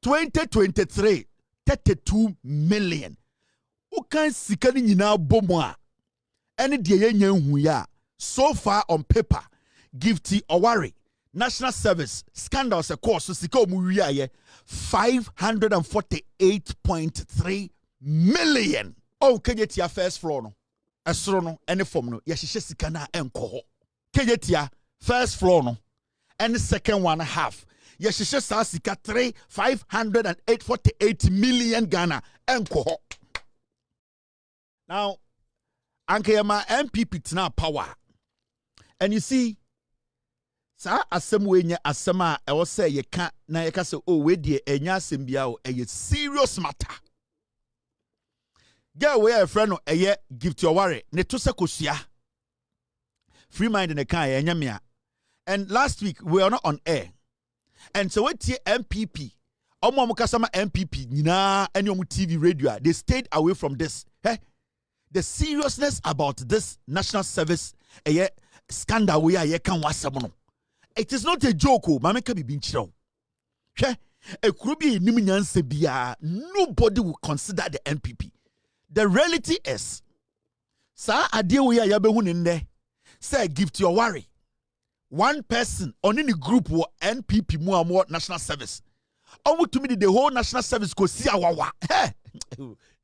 2023 32 million. Ukan sikani nyina bomwa. Any de ya. So far on paper, Gifty Oware, National Service, scandals a course so sika omuwiaye 548.3 million. Oh, kejetia first floor no. Esro no any form no ye hihye sika na enko ho. Kejetia first floor no and the second one half. Ye hihye sa sika 548 million Ghana enko ho. Now Ankeyama MPP tina power. And you see, sa asem we nya asema e wo say ye ka na ye ka say oh we de enya asem bia o e serious matter. Girl we a friend no e Gifty Oware ne to se kosua. Free mind ne kan enya me. And last week we were not on air. And so we tie MPP. Omo kasama MPP nyina any omo TV radio they stayed away from this. Hey, the seriousness about this national service scandal we are can wasam no. It is not a joke, mama can be being chiro. A krubi niminyanse bia, nobody will consider the NPP. The reality is, sa adie we are yabehun in there, say Gifty Oware. One person on any group wo NPP more national service. Omu to me the whole national service go see awawa. Hey,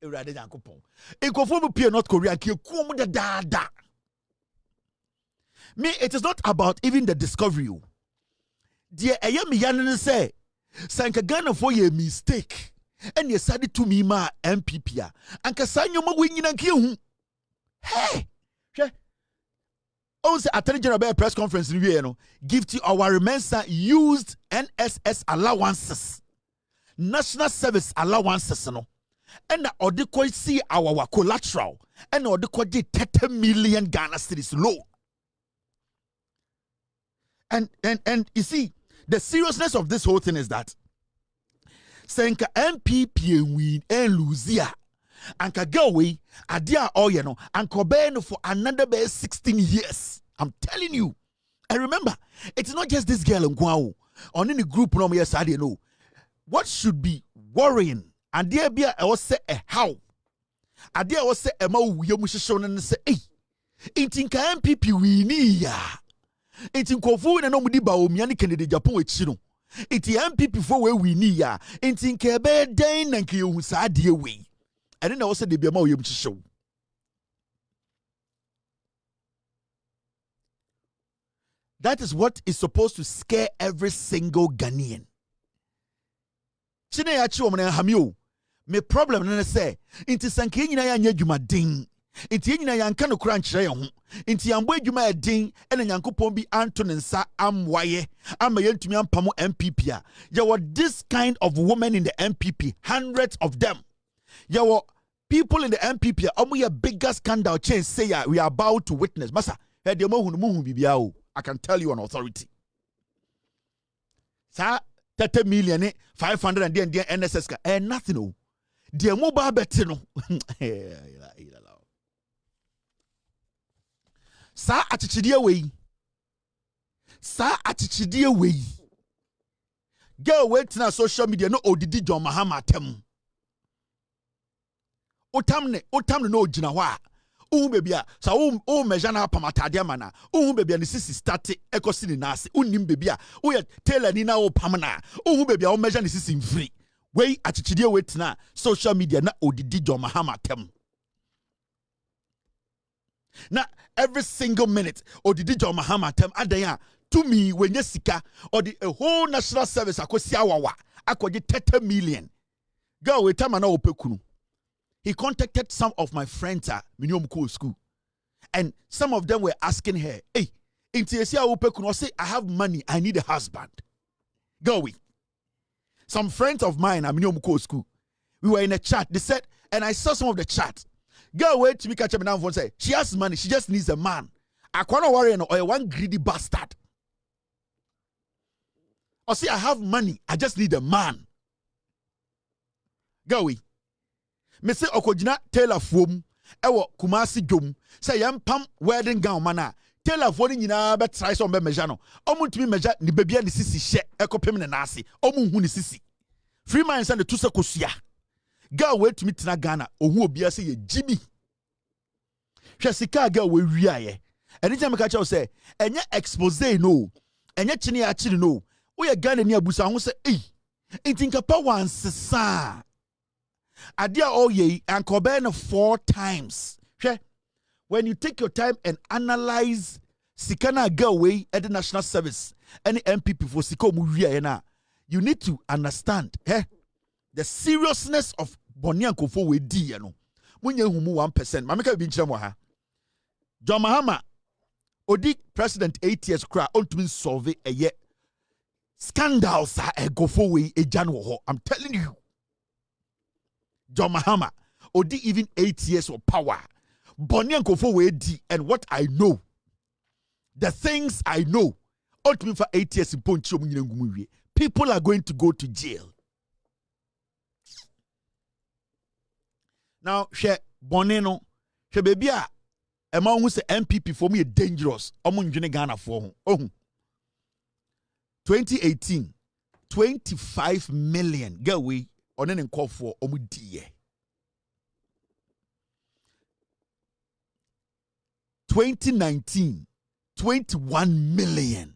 Erade Yankopon. Ekofo be North Korea ki ku da da. Me, it is not about even the discovery. Dear Ayami Yanin say, Sanka Ghana for your mistake. And you said it to me, ma MPP. And Casanyo Mawin and Kiu. Hey, also, Attorney General press conference review, Gifty Oware Mensa used NSS allowances, national service allowances, and the Odiko see our collateral, and Odiko 30 million Ghana cedis low. And you see, the seriousness of this whole thing is that Senka MPP win and lose and ka go away adia oyeno and kobe for another 16 years. I'm telling you. And remember, it's not just this girl in Kwao on any group no yes I don't know. What should be worrying and there be I was say a how adia was say a ma wiyomushisho and say hey intinka MPP win ya. It's in Kofu and no Mudiba Omiani Kennedy Japan Chino. It's MPP for where we need ya. It's in Kebe Dane and Kiyusa dear way. I didn't also the Biamo Yum show. That is what is supposed to scare every single Ghanaian. Chine yachi omana hamio. Me problem na say. Inti sanke nyina ya nya dwuma din. Inti nyina ya nka no kura nkyere ye ho. Inti yambo adwuma din ene Nyankopon bi anto ne nsa amwaye ama yentumi ampamo MPP a. There were this kind of women in the MPP, hundreds of them. There were people in the MPP omo ye bigger scandal change say we are about to witness. Masa, he de mo hunu bibia o. I can tell you on authority. Sa 30 million 500 and then NSS and nothing no. The mobile bet no. Sa atichidie we. Sa atichidie we. Girl wait na social media no odidi John Mahama tem. Otamne no gina wa. Baby sa measure na pamatade mana. Baby ni sisi start ekosi ni nase. Unim baby o tailor ni na pamana. Baby o measure ni sisi free. We atichidie wait na social media na odidi John Mahama tem. Now, every single minute, or the John Mahama tem adaya to me when you sika or the whole national service akosiawawa akodi 30 million. Go with time na opekunu. He contacted some of my friends at Minimum School, and some of them were asking her, "Hey, Intiesia opekunu say I have money, I need a husband." Go with some friends of mine at Minimum School. We were in a chat. They said, and I saw some of the chat. Girl, wait to me catch up and phone say she has money, she just needs a man. I can't worry or one greedy bastard. Or say I have money, I just need a man. Go we. Me say okojina tailor fom ewo Kumasi dwom say yam pam wedding gown mana tailor fo ni nyina be try so be measure no omuntumi measure ni bebia ni sisi hye ekopem ne na ase omunhu ni sisi Free mind send the tusa kosia. Girl wait to meet na Ghana. Ohu obia say ye Jimmy. Shasika girl we riaye. Anytime I catch you say, enye expose no. Enye chini achiri no. Oye Ghana ni abusa ho say, eh. Intinka pa wan sesa. Adia oye ankobe no 4 times. When you take your time and analyze Sikana girl way at the national service, any MPP for Siko Muria na, you need to understand the seriousness of Boni and Akufo we di you know. Munye humu 1%. Mameka binchira ha. John Mahama Odi president 8 years cry on to solve a year. Scandals are a go for way a January. I'm telling you. John Mahama Odi even 8 years of power. Boni and Akufo we di, and what I know. The things I know. Ultimately for 8 years in Poncho, people are going to go to jail. Now, she Boneno, she baby among who say MPP for me dangerous. Among Ghana for 2018, 25 million get away on an call for Omudiye. 2019, 21 million.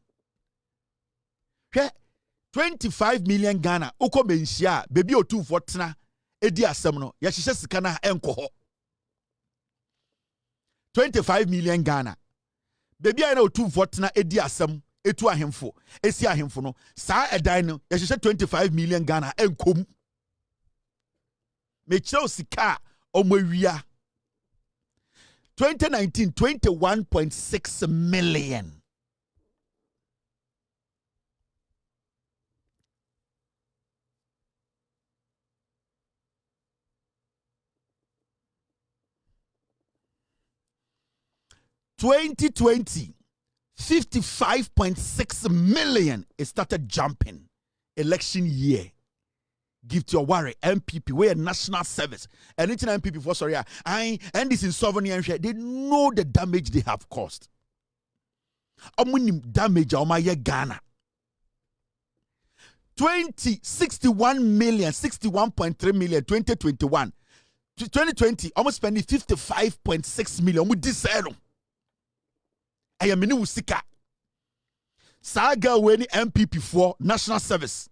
25 million Ghana. Oko benshia baby o 2 for tena edi asem no ya hihye sika na enko ho. 25 million Ghana. Baby I na o 2 for tena edi asem etu ahemfo. Esi ahemfo no sa edan no ya hihye 25 million Ghana enkom. Me chiro sika omawia. 2019 21.6 million. (2020) 55.6 million. It started jumping. Election year. Gifty Oware MPP, we a national service. And it's an MPP for sorry. And this in sovereign share. They know the damage they have caused. Damage on my Ghana. 61 million, 61.3 million, 2021. 2020, almost spending 55.6 million with this zero. I am in Sika. Saga Weni MPP for national service.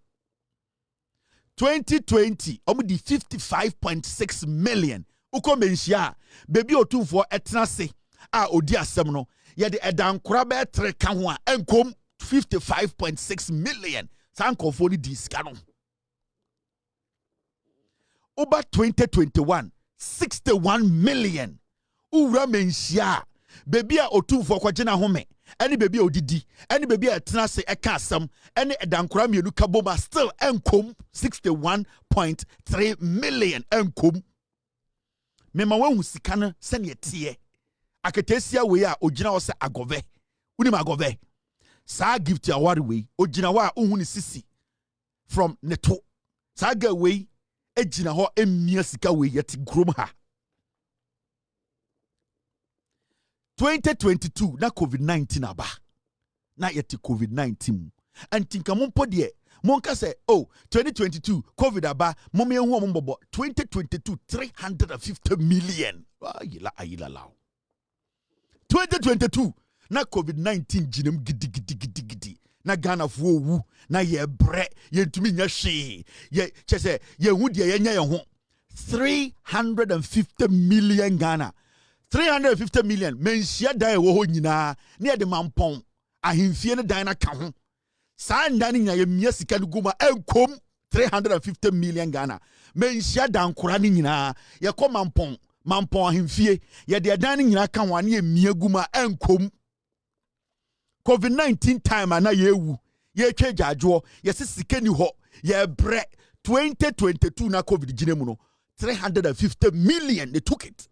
2020, almost 55.6 million. Uko menshia, baby o 2 for etnase. Odi asemno. Yede edan kurabe tre kanwa. Enkom 55.6 million. Sanko for the discano. Over 2021, 61 million. Ura menshia. Baby a otu for kwa jena home. Any baby odidi. Any baby a tenase ekasam. Any edankura mienu kaboma still enkom 61.3 million enkom. Mema wen sikana sene tie. Aketesia we a ojina wose agove. Unim agove. Sa Gifty Oware we ojina wa uhuni sisi from neto. Sa ga we ejina ho emia sika we yeti grom ha. 2022 na COVID-19 aba. Na yeti COVID-19. And tinka mumpo die. Monka say, oh, 2022 COVID aba. Mumye huwa mumbobo. 2022 350 million. Ayila lao. 2022 na COVID-19 jinem gidi. Na Ghana fuwu. Na ye bre. Ye tumi nya shi. Ye chese. Ye hudi ye nya ye hon. 350 million Ghana. 350 million. Mensia die wo nyina. Near the mampon. Ahimfie ne dan na ka ho. Sa ndani nya ye mia sika no guma enkom 350 million Ghana. Mensia dan kora ne nyina. Ye ko mampon ahimfie. Ye de dan ne nyina ka ho ne mia guma enkom. COVID-19 time na ye wu. Ye twa gyajo. Ye sika ni ho. Ye bre 2022 na COVID ginemu no. 350 million they took it.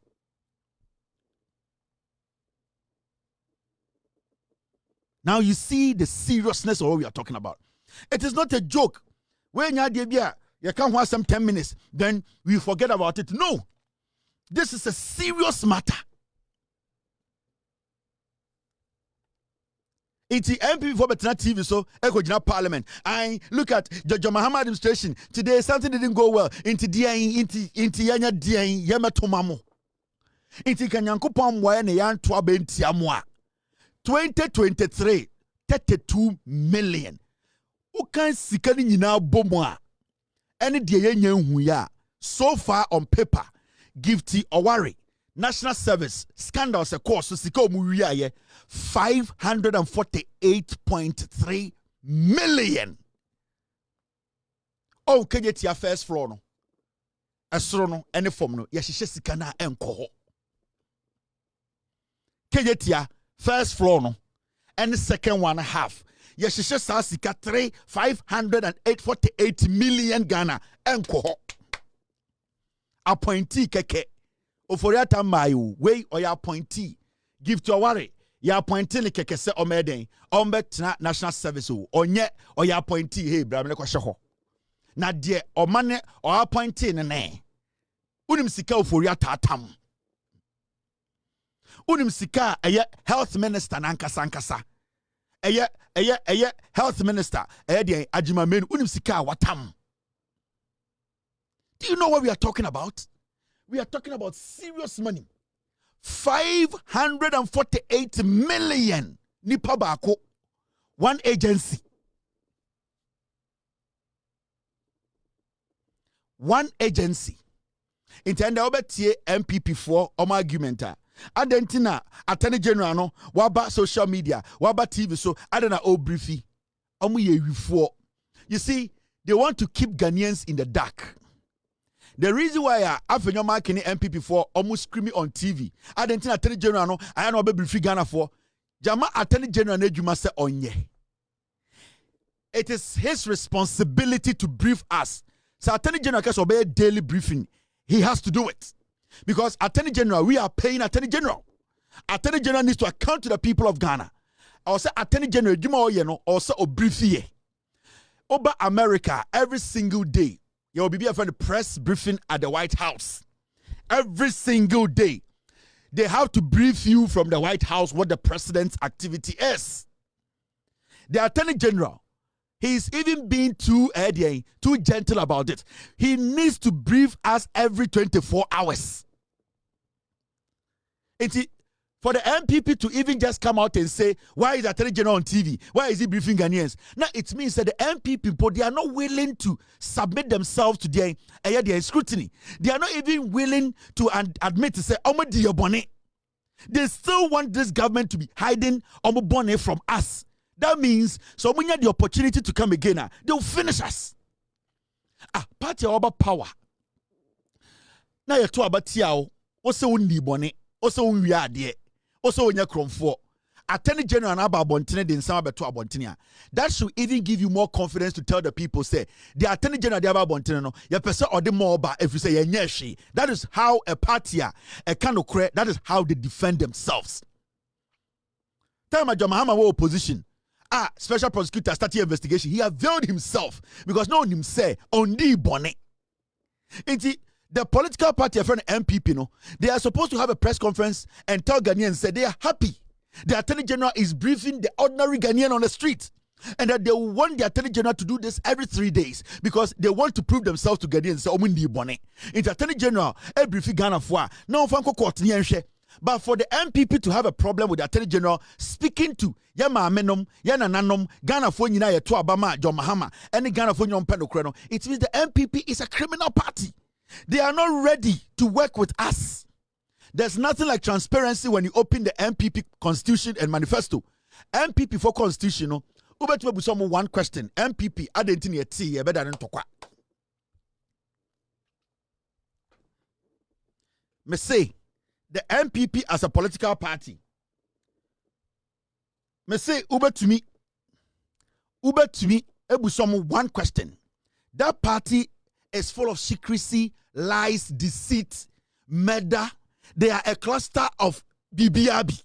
Now you see the seriousness of what we are talking about. It is not a joke. When you can't watch some 10 minutes, then we forget about it. No. This is a serious matter. It's MP for Betana TV, so Echo Parliament. I look at the John Mahama administration. Today, something didn't go well. Into Yanya Dian Yamatomamo. Into Kanyankupam Wayne Yan Twabenti Amwa. 2023, 32 million. Ukan Sikani now Bomwa. Any Dianya Huya. So far on paper, Gifty Oware. National Service scandals a course so sika muwiaye 548.3 million. Oh, Kejetia first floor no. Esro no any form no ye hihye sika na enko ho. Kejetia first floor no and the second one half. Ye hihye sa sika 548 million Ghana enko ho. Appointee keke Ofori-Atta mayu we or ya appointee Gifty Oware ya appointee ni keke se omeden ombetna national service onye or ya appointee hey bra me kwahye ho na de omane or appointee ne unim sika Ofori-Atta atam unim sika eye health minister na nkasa eye health minister eye de Ajimamenu unim sika watam. Do you know what we are talking about? We are talking about serious money. 548 million nipa bako. One agency. One agency. Intenda obetie MPP for argumenta. Adentina Attorney General no waba social media, waba TV so adena o briefy. You see, they want to keep Ghanaians in the dark. The reason why Afenyo-Markin MPP for almost screaming on TV. Adentina Attorney General no I know be briefy Ghana for Jama Attorney General Nejuma se onye. It is his responsibility to brief us. So Attorney General can obey daily briefing. He has to do it. Because Attorney General, we are paying Attorney General. Attorney General needs to account to the people of Ghana. Also Attorney General also a briefing. Over America, every single day, you will be a press briefing at the White House. Every single day, they have to brief you from the White House what the president's activity is. The Attorney General, he's even being too gentle about it. He needs to brief us every 24 hours. For the MPP to even just come out and say, why is Attorney General on TV? Why is he briefing Ghanaians? Now, it means that the MPP, they are not willing to submit themselves to their scrutiny. They are not even willing to admit to say, they still want this government to be hiding Omobone from us. That means, so when you have the opportunity to come again, they'll finish us. Party about power. Now you're talking about Tiao, also undi bone, also unwiade, also unya kromfo. Attorney General and Abba Bontine din sama beto Abontine. That should even give you more confidence to tell the people, say, the Attorney General de Abba Bontine no, your person or the more ba if you say yenyeshi. That is how a party, a kind of credit, that is how they defend themselves. Tell my Jamahama wo opposition. Special prosecutor started investigation. He availed himself because no one him say ondi bonnet. The political party, friend MPP, no, they are supposed to have a press conference and tell Ghanaians say they are happy. The Attorney General is briefing the ordinary Ghanaian on the street, and that they want the Attorney General to do this every 3 days because they want to prove themselves to Ghanaians. Say omundi bonnet. The Attorney General briefing Ghana for no fanko court nienshe. But for the MPP to have a problem with the Attorney General speaking to Yama Menom, Yana Nanom, Ghana for Yina to Abama, John Mahama, and Ghana for Yon Penocreno, it means the MPP is a criminal party. They are not ready to work with us. There's nothing like transparency when you open the MPP Constitution and Manifesto. MPP for Constitution, no, one question. MPP, identity, better than Tokwa. Me say, the MPP as a political party. Me say, Uber to me, one question. That party is full of secrecy, lies, deceit, murder. They are a cluster of BBRB.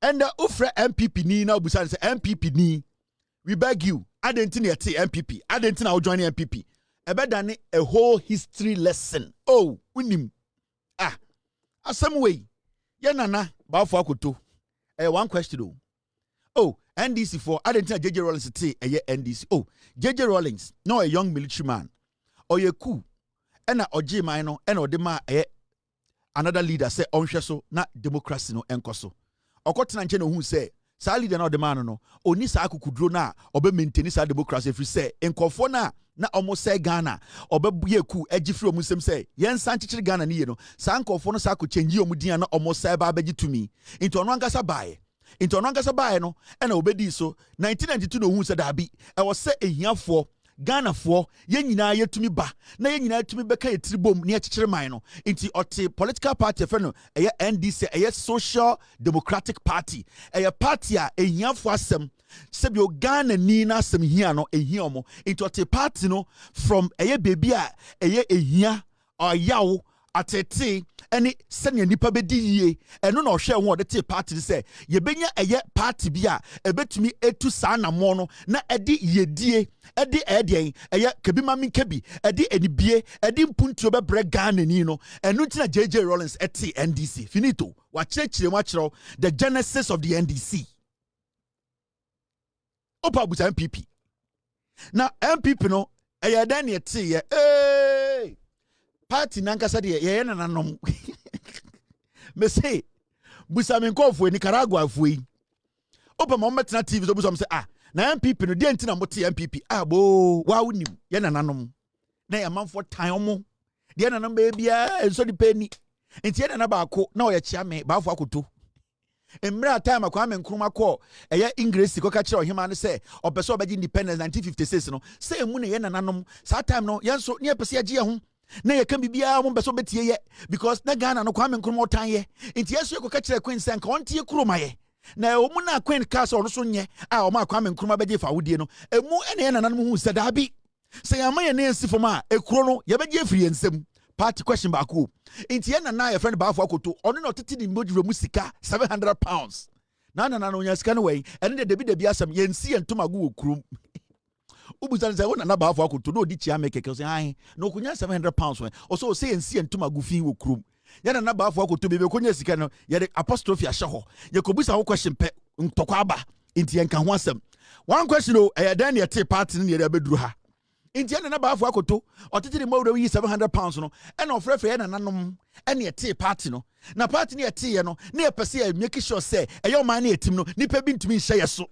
And the Ufre MPP ni na Ubusan say MPP ni. We beg you, identity MPP, identity now joining MPP. Ebedane a whole history lesson. Oh, unim. Some way, Yanana, Bafo Akuto. One question. Oh, NDC for I didn't tell JJ Rawlings to NDC. Oh, JJ Rawlings, no a young military man. Or ye coup, and a OJ minor, and or dema another leader say onhwe na democracy no enkoso. Okotina nche no hu say sa leader na dema no oni sa akukudro na obe maintain sa democracy free say enkofo na almost say Ghana obe ye ku agifri omusem say yen san chichiri Ghana ni ye no sa nkofo no sa ko change omudin na almost say ba beji tumi into ono ankasa bae into ono ankasa bae no e na obedi so 1992 no hu say dabi e was say ehiafo Ghana for yen nyina yetumi ba na yen nyina yetumi beka yetiribom na yechichiri man no inti ote political party Afenyo eye NDC eye Social Democratic Party eye party a ehiafo asem sebio Ghana ni na asem hia no ehia omo inti ote party no from eye baby a eye ehia oyawo atete ene sene nipa bedi yie eno na ohwe won de te party se ye benya eye party bia ebetumi etu saa na mo no na edi yedie edi edien eye kebi mami kebi edi enibie edi mpuntuo bebre Ghana ni no eno ntina JJ Rawlings eti NDC finito wa chirechire mu achiro the genesis of the NDC opa buta MPP na MPP no eye dan ne eti ye party nankasa de ye nananom me say busa me nkofo Nicaragua afuyi opa mo metena TV so busa say na MPP no de ntina mo te MPP bo wa wonim ye nananom na ye manfo tan mo de nanam ba bia enso di pani enti ye nana ba ko na o ye chia me ba afo akoto emra time Kwame Nkrumah ko eye English ko ka kire ohima no say opeso obeji independence 1956 no say emu ne ye nananom sa time no yenso ne pese age ye ho na ye kan bibia mo beso betie ye because na Ghana no Kwame Nkrumah otan ye enti yeso ko ka kire Queen sen ka ontie kuroma ye na omu na Queen ka so no so nye o ma Kwame Nkrumah beje fa wodie no emu ene ye nananom hu se dabi se ya ma ye na ensi foma ekuro no ye beje afiri ensem party question back up enti ye nana ye friend ba afo akoto ono na otete ni modure mu sika £700 na no nya sika no we ene de bi asam ye nsi ye ntomago okurum ubusan say wona na ba afo akoto no di chia make keke say ai no kunya £700 we also say nsi ye ntomago fin okurum ye nana ba afo akoto bebe konya sika no ye de apostrophe ahye ho ye kobusa wo question pe ntokwa aba enti ye nka ho asam one question o e dan ye te party ni ye de beduru ha inti na ba afo akoto otitiri mo we £700 no e na ofrefe ye nananom e na ete party no na party na ete ye no na pese ya make sure say e yo man na etim no nipa bi ntumi nhye ye so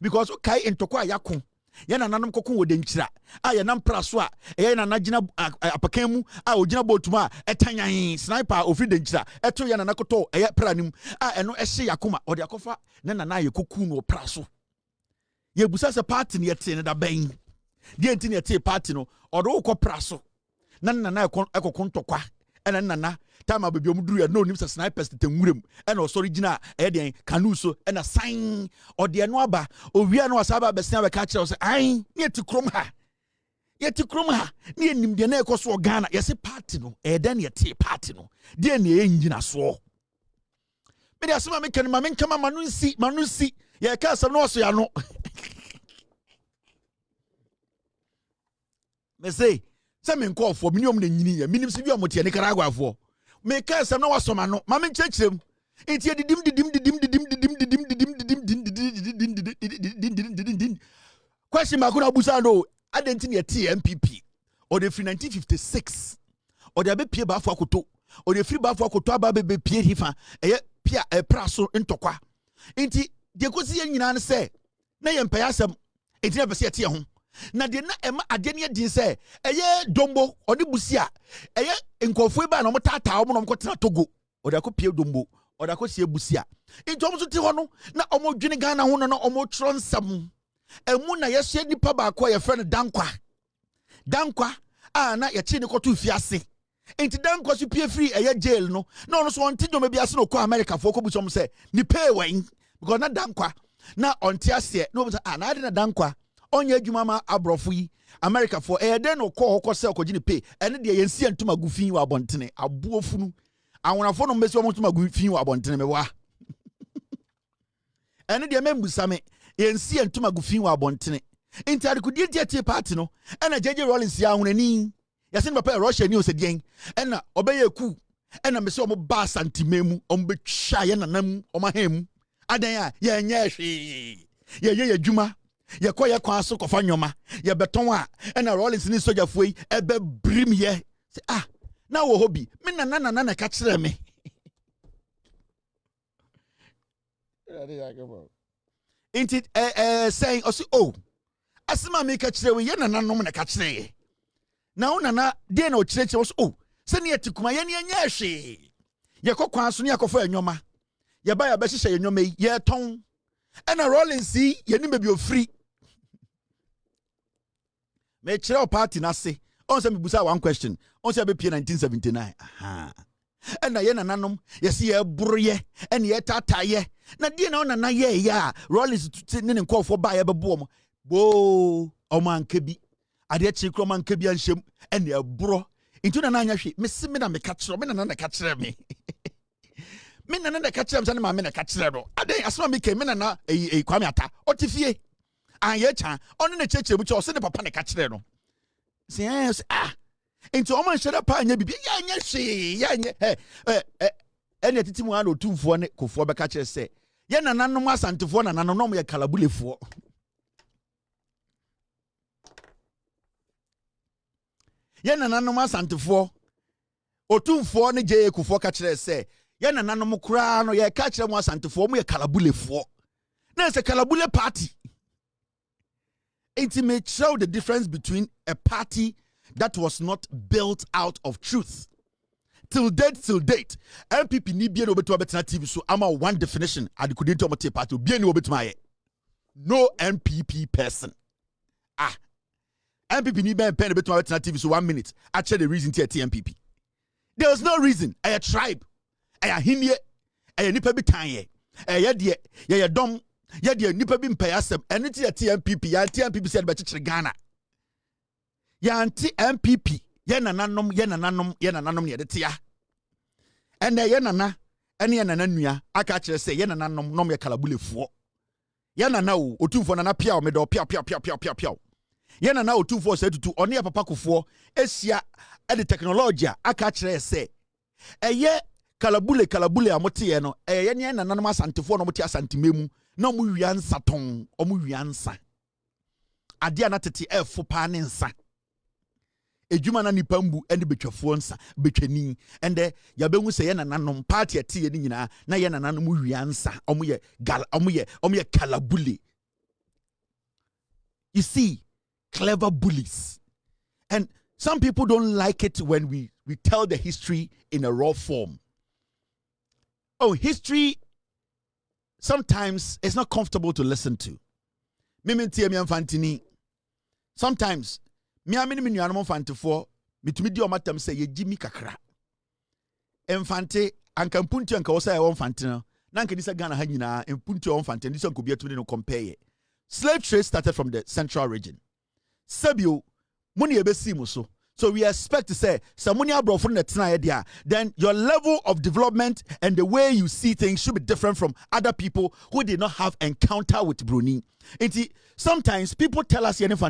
because kai ntokwa yakon ye nananom kokon wo de nkyira a ye nam praso a ye nanagina apakan mu a ogina botum a etanyan sniper ofri de nkyira eto ye nanakoto ye pranim a eno ehye yakoma ode akofa na nana ye koku no praso ye busa se party na ete ne da ben die ntini ete party no odo ukọ praso na nana ekokon tokwa ena nana tama bebi omuduru ya no nim sa snipers tenwurem ena osori gina den kanu so ena sign ode eno aba owia no asaba besia be ka kire so ai ne ti krom ha ne enim de na ekoso Ghana yesi party no eden ne ete party no de na engina so me de asema me kan ma me nkama manunsi ye ka asem no so ya no me say me nko for minimum na nyini ya minim se bi omote Nicaragua for me ka sem na wasoma no ma me nchechirem enti didim question ma ko na busa no adenti na tie MPP o de free 1956 o de abepie ba afọ akoto o de free ba afọ akoto aba be pie hifa eye pia praso ntokwa enti de kosi ye nyina ne se na ye mpaya asem enti na pese tie ho na de na ema ade ne din se eye dombo odi busia eye nkofo ba na mo tata mo no ko tena Togo odi akopie dombo odi akosie busia enti omo so ti ho no na omo dwene Ghana ho no na omo tro nsam emu na yehye nipa ba ko ye friend dankwa na ye chi ne koto fiase enti dankwa so pie free eye jail no na ono so onti dwom bia se no ko America fo ko busom se ni pay wen because na dankwa na onti ase no be na ade na dankwa onye adwuma ma abrofo yi America for den no ko hokọ se okogi ni pay ene de yensi antuma gufin wa abontene aboofunu awonafo no mbesi omutuma gufin wa abontene mewa ene de membusame yensi antuma gufin wa abontene intari kudie tie party no ena JJ Rawlings ya ahonani yasin papa Russia ni osedien ena obeye ku ena mesi omo ba santimemu ombe twa ye nanam omahem Adan ya nya hwe. Ye adwuma. Ye kwa so kofa nyoma. Ye beton a na Rollins ni sojafoɔ yi ebe brim ye. Say na wo hobby. Me na ka kire me. Inti saying also asema me ka kire we ye nananom na ka kire ye. Na unana de na o kire also se ne etikuma ye ne nya hwe. Ye kokwan so ne akofo anyoma. Ye ba ya be hye anyoma yi ye ton. Na Rollins yi ye ni be ofri. Me kire party na se. On se me busa one question. On se be pie 1979. And na ye nananom ye se ye broye and ye tataye. Na die na ona na ye ya Rollins ne nkofo ba ye bebo mo. Bo o man kebi. Ade chikro man kebi anhyem and ye bro. Into na anya hwe me se me na me ka kire me na ka kire me. Me na ka kire me se na me na ka kire no. Ade asema me ke me na Kwame Atta. Otifie. Anye chan ono na cheche mu che o se ne papa na ka kire no. Se into o man hye pa anya bibi ya anya hwe ya anya ene titi mu ana otumfo ne kofo be ka kire se ye nananom asantefo na nananom ye kalabulefo. Ye nananom asantefo otumfo ne je kofo ka kire se ye nananom kura no ye ka kire mu asantefo mu ye kalabulefo. Na se kalabule party. It may show the difference between a party that was not built out of truth. Till date, MPP ni bien obetu abetena TV so ama one definition adikudi to mote party bien obetu maye. No MPP person. MPP ni ben pen obetu abetena TV so 1 minute. Actually the reason to MPP. There was no reason. A tribe. A hinye. A nipa bitanye. A de ye dom. Ya de nipa bi mpay asem ene ti MPP ya MPP said be chechire Ghana ya anti MPP ye nananom ne de tia ene ye nana ene ye nana nua aka kire se ye nananom nom ye kalabulefuo ye nana o otumfo nana pia o me do pia ye nana otumfo se tutu one ye papa kofo esia e de technology aka kire se eye kalabule amote ye no ye ne nananom asantefo no mote asantememu no mu wiansa ton omu wiansa ade ana tete efo pa ne nsa ejuma na nipa mbu ene betwafo nsa betwani ende yabengu se ye nananom party ate ye ni nyina na ye nananom wiansa omu ye kalabule. You see, clever bullies. And some people don't like it when we tell the history in a raw form. History sometimes it's not comfortable to listen to. Sometimes me amini nuanom fantifo mitumi di omatam say ye jimi kakra. Emfante anka mpuntu anka wo say won fante no na anka disa Ghana ha nyina mpuntu won fante disa nko biatumi no compare. Slave trade started from the central region. Sabio muni ebesi mu so. So we expect to say, then your level of development and the way you see things should be different from other people who did not have encounter with Bruni. Sometimes people tell us, because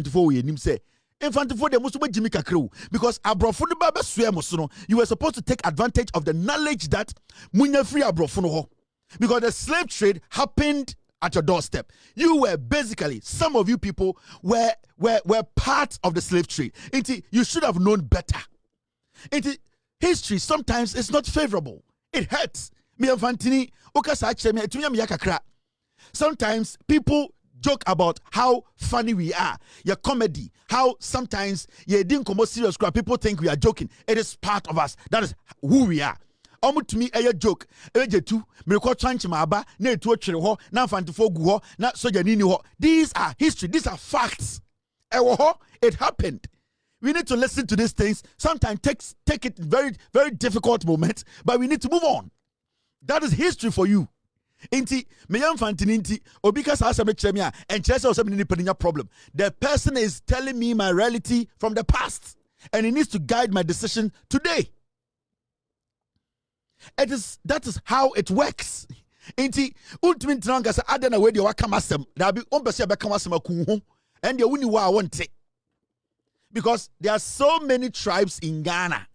you were supposed to take advantage of the knowledge that because the slave trade happened at your doorstep. You were basically, some of you people were part of the slave trade. You should have known better. History sometimes is not favorable. It hurts. Sometimes people joke about how funny we are, your comedy, how sometimes you didn't come serious. People think we are joking. It is part of us. That is who we are. To me a joke ejetu mireko chanchi maba na etu otwere ho na fantifo gu ho na soja nini ho. These are history, these are facts. It happened. We need to listen to these things. Sometimes take it very, very difficult moments, but we need to move on. That is history for you. Inti meyam fantini inti obika sa asem chemia and chese osem ni paninya problem. The person is telling me my reality from the past and he needs to guide my decision today. That is how it works. Inti ultimate tranga sa adana we de waka masem da bi ompese be kan masem akun ho and de wuni wa wonte. Because there are so many tribes in Ghana.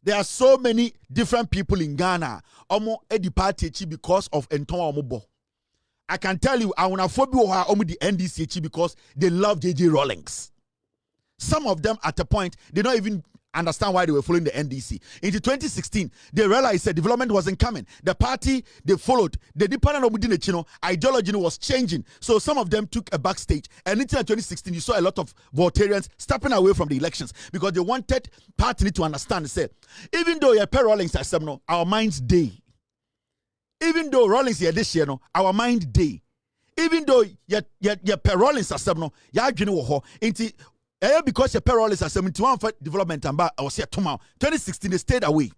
There are so many different people in Ghana. Omo edi party because of enton omobo. I can tell you, I want to phobia the NDC because they love JJ Rawlings. Some of them at a point, they don't even understand why they were following the NDC. Into 2016, they realized that development wasn't coming. The party they followed, the dependent of ideology was changing. So some of them took a backstage. And until 2016, you saw a lot of Voltarians stepping away from the elections because they wanted party to understand. Say, even though you're Rawlings, our minds day. Even though Rawlings here this year, our mind day. Even though you're Rawlings, you're because your payroll is at 71 for development and I was here tomorrow. 2016 they stayed away.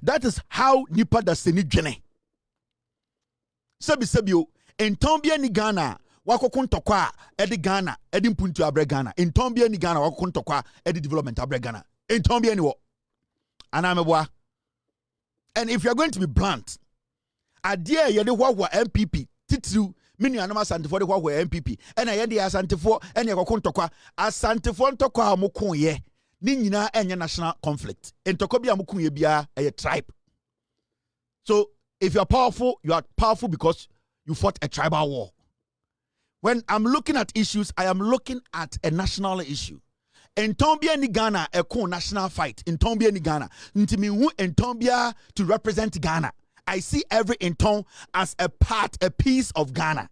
That is how Nipa da Seni Jene. Sebio in Tombia ni Ghana wako kuntokwa edi Ghana edi mpuntu abre Ghana in Tombia ni Ghana wako kuntokwa edi development abre Ghana in Tombia ni wo anamebwa. And if you are going to be blunt, idea yede wa MPP titru mini anoma santifo de kwa MPP ena ye de asantifo ena ye kokontokwa asantifo ntokwa amukun ye ni nyina enye national conflict entokwa bia amukun ye bia a tribe. So if you are powerful because you fought a tribal war. When I'm looking at issues, I am looking at a national issue. In Tombia ni Ghana a national fight in Tombia ni Ghana ntimi hu in Tombia to represent Ghana. I see every Inton as a piece of Ghana.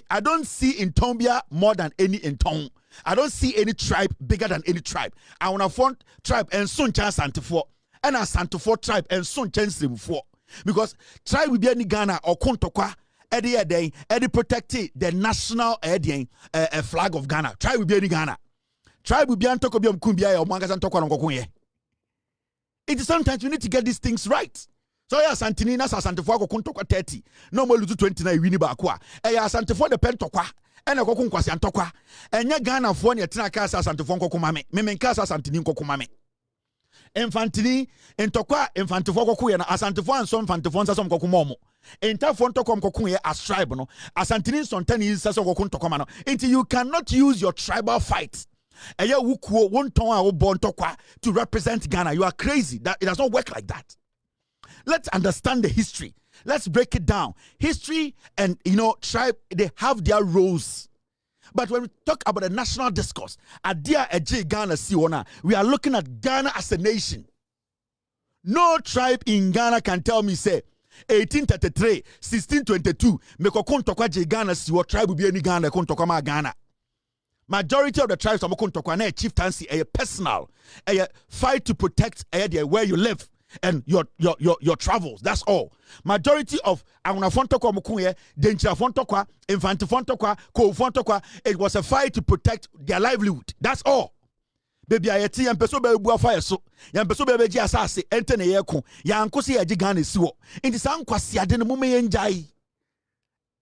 I don't see Intombia more than any Inton. I don't see any tribe bigger than any tribe. I want to form tribe and soon chance Santifo. And a Santifo tribe and soon chance before. Because tribe will be any Ghana or Kontokwa, Eddie protecting the national flag of Ghana. Tribe will be any Ghana. Tribe will be Antokobium Kumbia or Mangas and Tokwa. It is sometimes we need to get these things right. So ya santini na santifo ko kuntokwa 30 no mo lutu 29 wini ba kwa ya santifo de pentokwa ena ko kunkwasi antokwa enye Ghana fo ne tena ka santifo nkokoma me menka santini nkokoma me infantini entokwa infantifo kokku ye na asantifo anso infantifo nsa so nkokoma mo entafo ntokwa nkokku ye as tribe no asantini sontani nsa so kokku ntokoma no until you cannot use your tribal fight eya wukuo wonton a wo bo ntokwa to represent Ghana. You are crazy. That it does not work like that. Let's understand the history. Let's break it down. History and, tribe, they have their roles. But when we talk about the national discourse, Ghana, we are looking at Ghana as a nation. No tribe in Ghana can tell me, say, 1833, 1622, Ghana, tribe will be any Ghana. Majority of the tribes are chieftaincy, a personal, a fight to protect where you live. And your travels, that's all. Majority of it was a fight to protect their livelihood. That's all. Baby, I see and person be fire so. Yan person be ji asase ente ne yeko. Yan kosi ya Ghana siwo. Inti san kwasi ade no mume yenjai.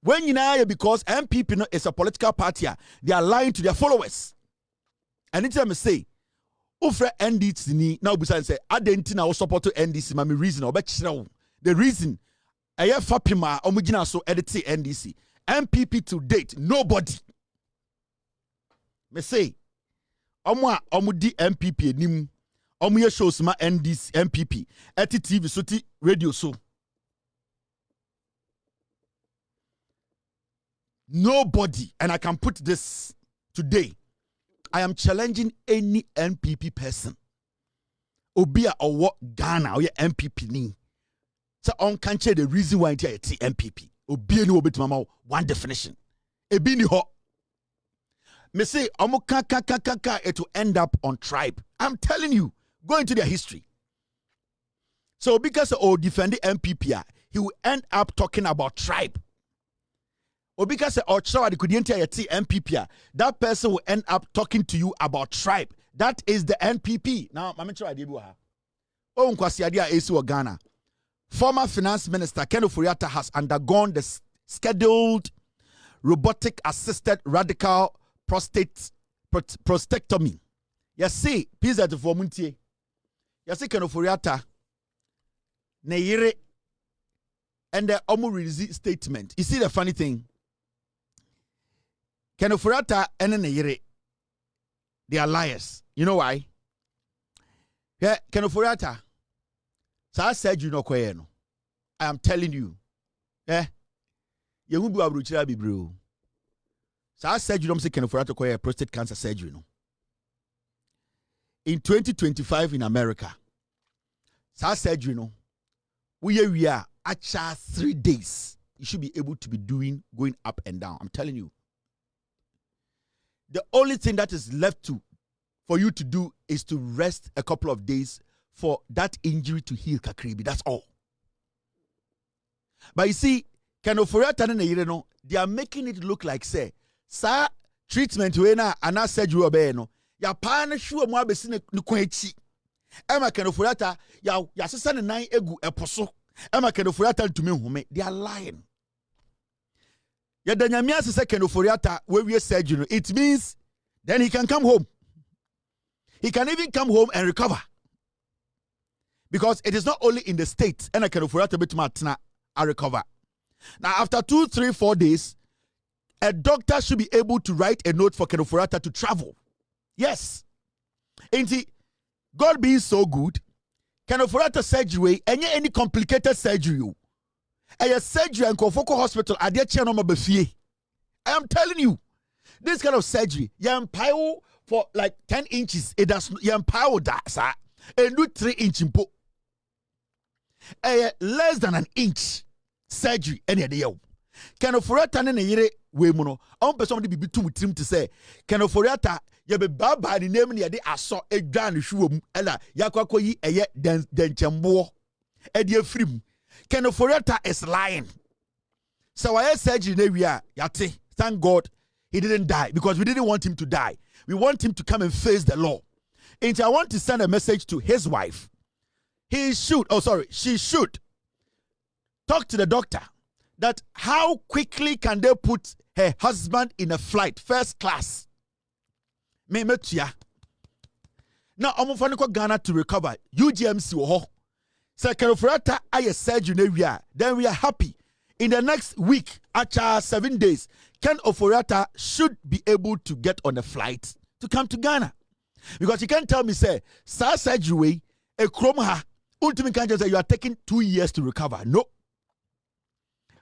When you know because MPP is a political party, they are lying to their followers. And it's me say Ufre NDC ni now beside say adentina o support to NDC mami reason or the reason eye fapima omugina so edit NDC MPP to date nobody me say omudi MPP nim omuye shows ma NDC MPP eti TV so ti radio so nobody. And I can put this today. I am challenging any MPP person. Obia or what Ghana or your MPP ni. So on can share the reason why it's MPP. Obia ni obit mama one definition. Ebi ni ho. Me say it will end up on tribe. I'm telling you, go into their history. So because defend the MPP, he will end up talking about tribe. Or because MPP, that person will end up talking to you about tribe. That is the NPP. Now, I'm sure I did. Ghana. Former Finance Minister Ofori-Atta has undergone the scheduled robotic-assisted radical prostatectomy. You see, pizza to Fomuntie. You see, Ofori-Atta ne yere and the Omu statement. You see the funny thing? Ofori-Atta and ne yere, they are liars. You know why? Yeah, Ofori-Atta. So I said you know I am telling you. Yeah. Yehu bi abrochira bibro. Sa surgery no say Ken Ofori-Atta koye prostate cancer surgery no. In 2025 in America, sa surgery no, we are at 3 days. You should be able to be going up and down. I'm telling you. The only thing that is left for you to do is to rest a couple of days for that injury to heal kakribi. That's all. But you see, Ken Ofori-Atta they are making it look like say, sa treatment we na ana surgery obey no. Ya pa na hwe mu abesi ne kwanchi. Ema Ken Ofori-Atta ya sesa ne nan egu eposo. Ema Ken Ofori-Atta ntumi home. They are lying. Ya danyamia sesa Ken Ofori-Atta we surgery. It means then he can come home. He can even come home and recover. Because it is not only in the States and Ken Ofori-Atta betuma I recover. Now after 2, 3, 4 days, a doctor should be able to write a note for Ken Ofori-Atta to travel. Yes. God being so good, Ken Ofori-Atta surgery, any complicated surgery, a surgery and Kofoko Hospital, I am telling you, this kind of surgery, you empower for like 10 inches, it does you empower that, sir, and do 3 inch impo. Less than an inch surgery, any day. Ken Ofori-Atta ne yere we mu no, on person be too trim to say, Ken Ofori-Atta ye be baba ni name ni ye de aso edwa ne hwe mu ela yakwakoyi eye denchembo e de afrim. Ken Ofori-Atta is lying. So why surgery na wi a yate, thank God he didn't die, because we didn't want him to die. We want him to come and face the law. And I want to send a message to his wife. She should talk to the doctor that how quickly can they put her husband in a flight, first class. Now, I'm going to Ghana to recover. UGMC wo. So Ken Ofori-Atta aye surgery then we are happy. In the next week, after 7 days, Ken Ofori-Atta should be able to get on a flight to come to Ghana. Because you can't tell me, say, surgery, a chroma, ultimate can't say you are taking 2 years to recover. No.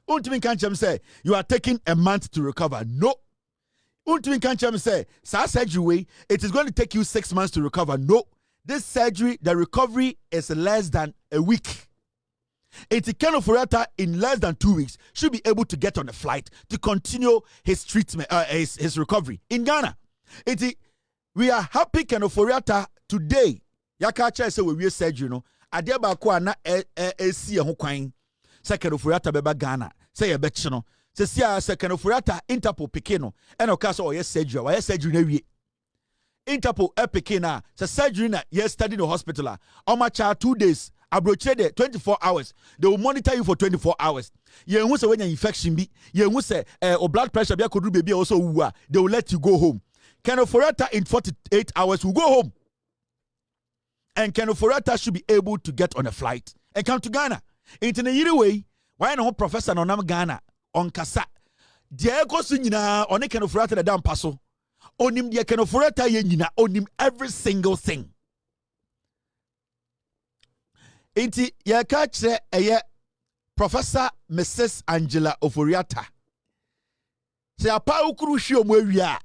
Ultimate can't say you are taking a month to recover. No. Ultimate can't say, surgery, it is going to take you 6 months to recover. No. This surgery, the recovery is less than a week. It's Ken Ofori-Atta in less than 2 weeks should be able to get on a flight to continue his treatment, his recovery in Ghana. We are happy Ken Ofori-Atta today. Yakacha say we surgery no. Adeba ko na esi ho kwan. Say Ken Ofori-Atta beba Ghana. Say ye no. Say Ken Ofori-Atta Interpol pikin no. And of course we surgery. We surgery na wie. Interpol pikin na. Say surgery na ye study in the hospital. Omacha 2 days. Abrochire there 24 hours. They will monitor you for 24 hours. You who say when your infection be, you who say or blood pressure be could baby also they will let you go home. Ken Ofori-Atta in 48 hours will go home. And Ken Ofori-Atta should be able to get on a flight and come to Ghana. In a year way, why no professor no nam Ghana on Kasa. Dia go sunyina on Ken Ofori-Atta the damn paso. Onim dia Ken Ofori-Atta ye nyina onim every single thing. Inti ya kachre eye Professor Mrs. Angela Ofori-Atta. Se apa ukuru hwe omo awia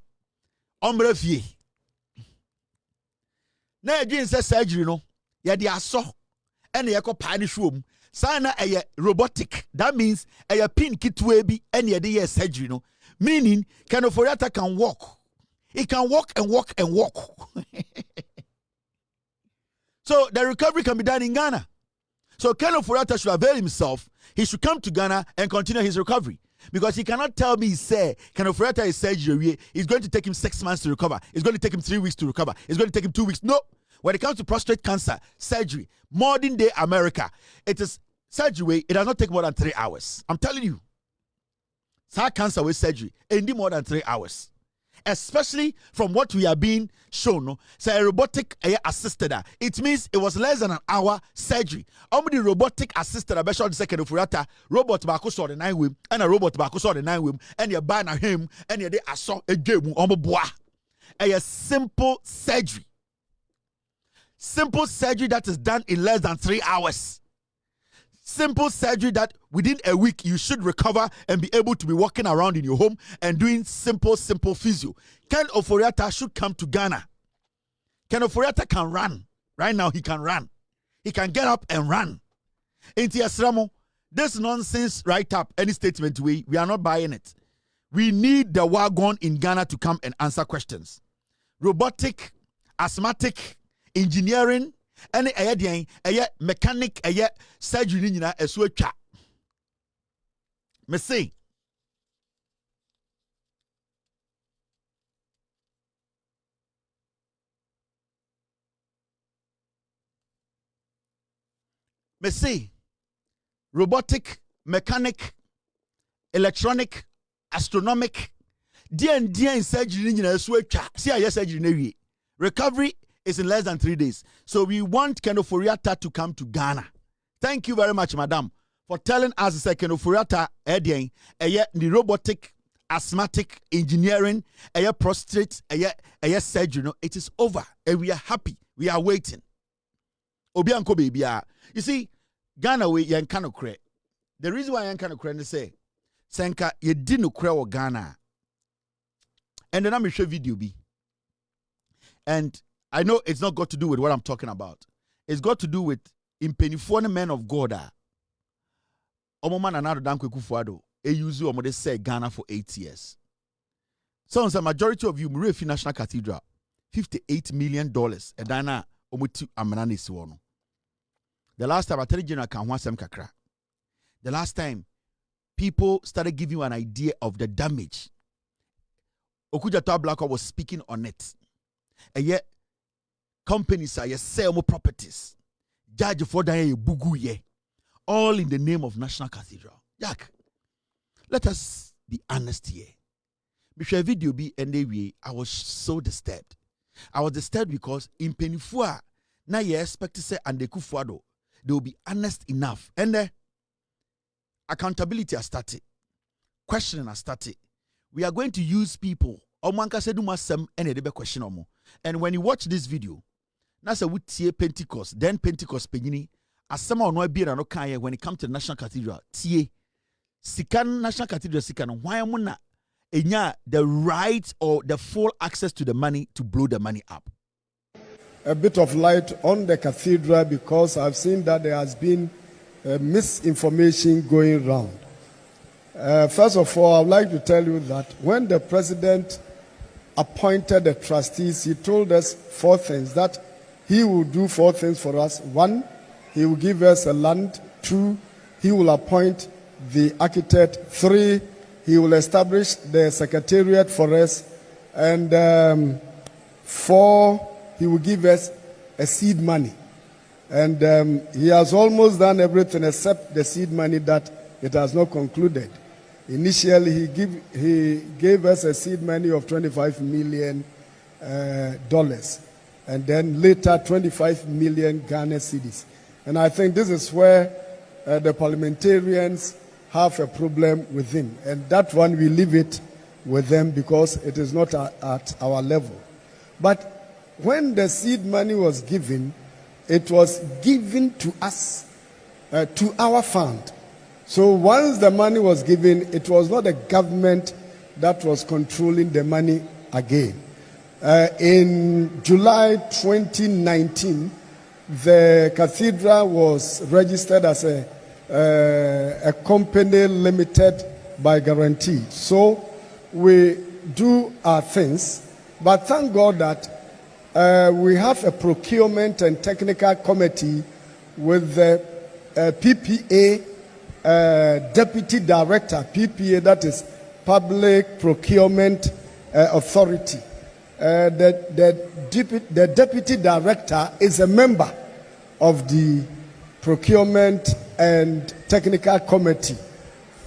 omra fie. Na edwin se surgery no ye de aso ene ye ko pa ne hwe om. Sana eye robotic. That means eye pin kitwe bi ene ye de surgery no. Meaning Ken Ofori-Atta can walk. He can walk and walk and walk. So the recovery can be done in Ghana. So Ken Ofori-Atta should avail himself. He should come to Ghana and continue his recovery. Because he cannot tell me, say, Ken Ofori-Atta is surgery. It's going to take him 6 months to recover. It's going to take him 3 weeks to recover. It's going to take him 2 weeks. No. When it comes to prostate cancer, surgery, modern day America, it is surgery. It does not take more than 3 hours. I'm telling you. Cancer with surgery, ending more than 3 hours. Especially from what we are being shown, no? So a robotic assisted. It means it was less than an hour surgery. Only robotic assisted. I bet you the second Ofori-Atta robot baako saw the 9 wim, and a robot baako saw the 9 wim, and you ban him, and you saw a game on bois. A simple surgery. Simple surgery that is done in less than 3 hours. Simple surgery that within a week you should recover and be able to be walking around in your home and doing simple physio. Ken Ofori-Atta should come to Ghana. Ken Ofori-Atta can run. Right now he can run. He can get up and run. Inti Asramo, this nonsense write-up, any statement we are not buying it. We need the wagon in Ghana to come and answer questions. Robotic, asthmatic, engineering, any mechanic, surgery nina eswecha. Me say. Me say. Robotic, mechanic, electronic, astronomic, D&D surgery nina eswecha. See a surgery nevi. Recovery is in less than 3 days. So we want Ken Ofori-Atta to come to Ghana. Thank you very much, madam, for telling us that Ken Ofori-Atta the robotic, asthmatic, engineering, prostate, surgery. No, it is over. And we are happy. We are waiting. Obianko baby. You see, Ghana we yankano kre. The reason why yankano kre is say, Senka ye didn't kre o Ghana. And then I'm show video be. And I know it's not got to do with what I'm talking about. It's got to do with impenifone men of God. Omoman another danko Akufo use omode say Ghana for 8 years. So the majority of you Murefi National Cathedral, $58 million. Edana omuti amanani siwono. The last time I tell you can wasem kakra. The last time people started giving you an idea of the damage. Okujato Blacko was speaking on it. And yet companies are sell more properties. Judge for that bugu ye. All in the name of National Cathedral. Jack, let us be honest here. Before video be and I was so disturbed. I was disturbed because in Penifua, now you expect to say and the Kufuado, they will be honest enough. And accountability has started. Questioning has started. We are going to use people. And when you watch this video, that's a would Pentecost, then Pentecost Pegini, as someone no be no kaya when it comes to the National Cathedral, tie Sikan National Cathedral Sikan, why am the right or the full access to the money to blow the money up? A bit of light on the cathedral because I've seen that there has been misinformation going around. First of all, I'd like to tell you that when the president appointed the trustees, he told us 4 things, that he will do 4 things for us. 1, he will give us a land. 2, he will appoint the architect. 3, he will establish the secretariat for us. And 4, he will give us a seed money. And he has almost done everything except the seed money that it has not concluded. Initially, he gave us a seed money of $25 million, and then later 25 million Ghana cedis. And I think this is where the parliamentarians have a problem with him. And that one, we leave it with them because it is not at our level. But when the seed money was given, it was given to us, to our fund. So once the money was given, it was not the government that was controlling the money again. In July 2019, the cathedral was registered as a company limited by guarantee. So we do our things, but thank God that we have a procurement and technical committee with the PPA deputy director, PPA, that is Public Procurement Authority. The deputy director is a member of the procurement and technical committee.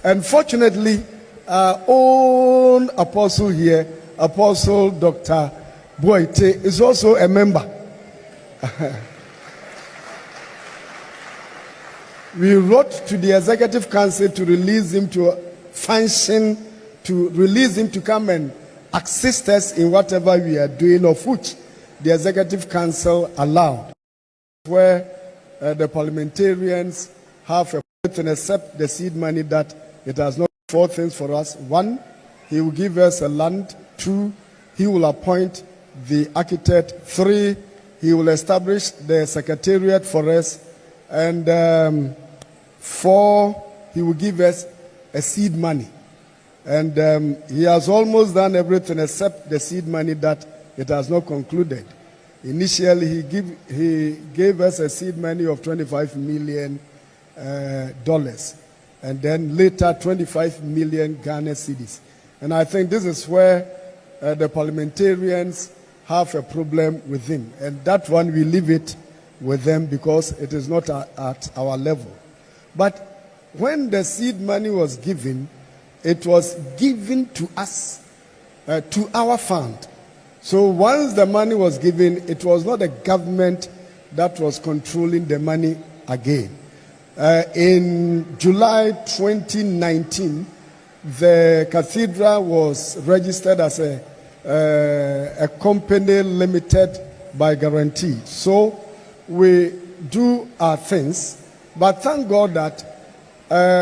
Unfortunately, our own apostle here, Apostle Dr. Boite, is also a member. We wrote to the Executive Council to release him to function, to release him to come and assist us in whatever we are doing, of which the Executive Council allowed, where the parliamentarians have a except the seed money that it has not 4 things for us. 1, he will give us a land. 2, he will appoint the architect. 3, he will establish the secretariat for us. And 4, he will give us a seed money. And he has almost done everything except the seed money that it has not concluded. Initially, he gave us a seed money of $25 million, and then later 25 million Ghana cedis. And I think this is where the parliamentarians have a problem with him. And that one, we leave it with them because it is not at our level. But when the seed money was given, it was given to us, to our fund. So once the money was given, it was not the government that was controlling the money again. In July 2019, the Cathedral was registered as a company limited by guarantee. So we do our things, but thank God that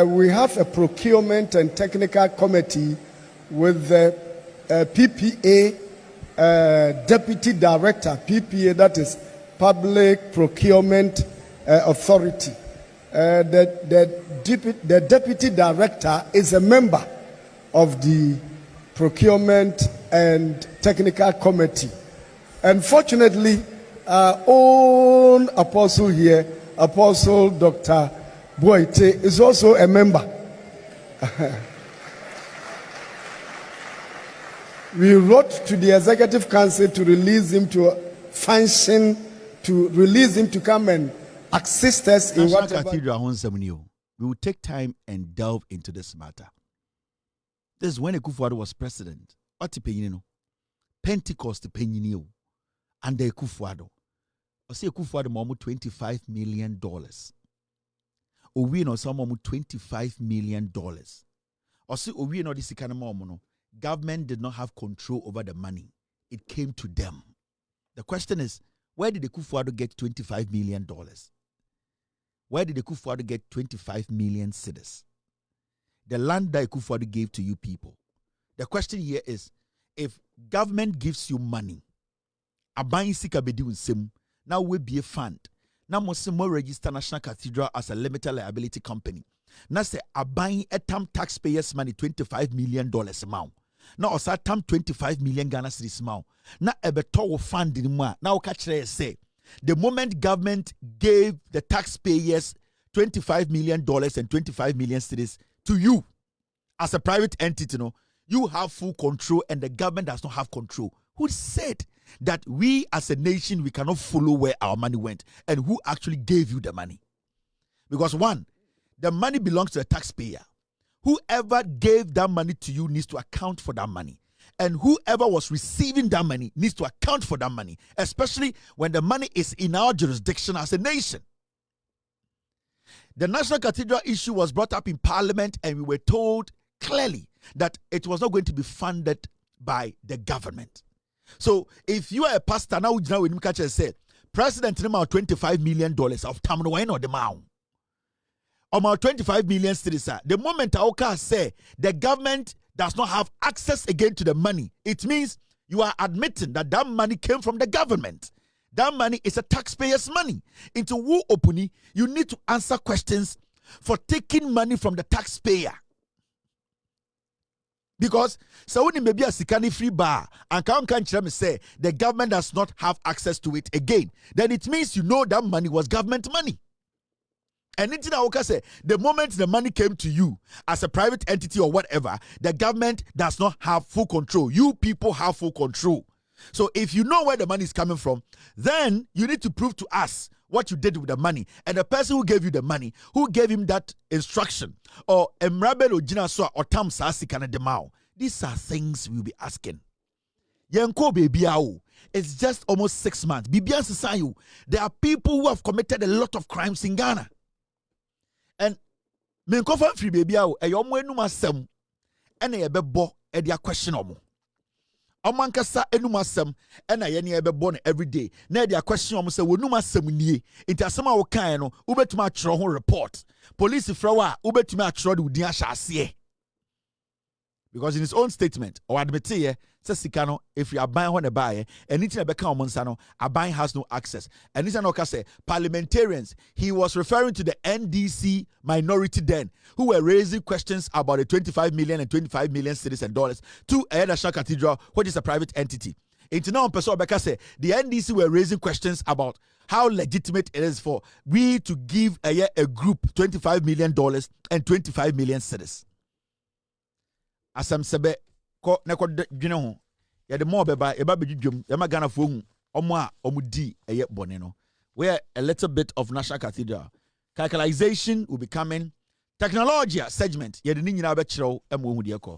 we have a procurement and technical committee with the PPA deputy director, PPA, that is Public Procurement Authority. The deputy director is a member of the procurement and technical committee. Unfortunately, our own apostle here, Apostle Dr. Boite, is also a member. We wrote to the Executive Council to release him to function, to release him to come and assist us in whatever. Cathedral, we will take time and delve into this matter. This is when Akufo was president. What the Pentecost penny and the Akufo. I say Akufo more $25 million. We know some more $25 million. I say we know this kind of more. Government did not have control over the money. It came to them. The question is, where did the Akufo get $25 million? Where did the Akufo get 25 million cedis? The land that Akufo gave to you people. The question here is, if government gives you money, aban sika bedi unsem, now we be a fund. Now must more register National Cathedral as a limited liability company. Now say aban etam taxpayers money $25 million amount. Now also tam 25 million Ghana cedis amount. Now ebeto fund in more. Now catch say the moment government gave the taxpayers $25 million and 25 million cedis to you as a private entity, you have full control and the government does not have control. Who said that we as a nation, we cannot follow where our money went and who actually gave you the money? Because one, the money belongs to the taxpayer. Whoever gave that money to you needs to account for that money. And whoever was receiving that money needs to account for that money, especially when the money is in our jurisdiction as a nation. The National Cathedral issue was brought up in Parliament, and we were told clearly that it was not going to be funded by the government. So if you are a pastor, now we catch and say, President $25 million of Tamnoen or the Mao. About 25 million citizens. The moment Aoka say the government does not have access again to the money, it means you are admitting that that money came from the government. That money is a taxpayer's money. Into who opuni, you need to answer questions for taking money from the taxpayer. Because so when maybe a sikani free bar and can't say the government does not have access to it again, then it means you know that money was government money. And in say, the moment the money came to you as a private entity or whatever, the government does not have full control. You people have full control. So if you know where the money is coming from, then you need to prove to us what you did with the money. And the person who gave you the money, who gave him that instruction, or emrabel or jinaswa or tam sasi kana demao. These are things we'll be asking. Yenko bebiao. It's just almost 6 months. Bibian Sasayu. There are people who have committed a lot of crimes in Ghana. And men kofa free baby out e yomo enuma sem ene ye bebo e dia question omo Omankasa enum asem ena ye ne ebebo no every day. Na dia question om say wonum asem nie. Nti asem a wo kan no ubetuma atro ho report. Police frawa ubetuma atro de udin ahyase. Because in his own statement, or admit here, says Sikano, if you are buying on a buyer, and it's a become Monsano, a buying has no access. And it's an say parliamentarians, he was referring to the NDC minority then, who were raising questions about the 25 million and 25 million cedis and dollars to a national cathedral, which is a private entity. Into now, person Becca say the NDC were raising questions about how legitimate it is for we to give a group $25 million and 25 million cedis. Asam sebe ko ne ko dwene ho ye de mo beba e ba bedwum ye ma Ghana fo hu omo a omo di eye bone no where a little bit of national cathedral calculation will be coming technology segment ye de ni nyina be kirew e mo hu de ko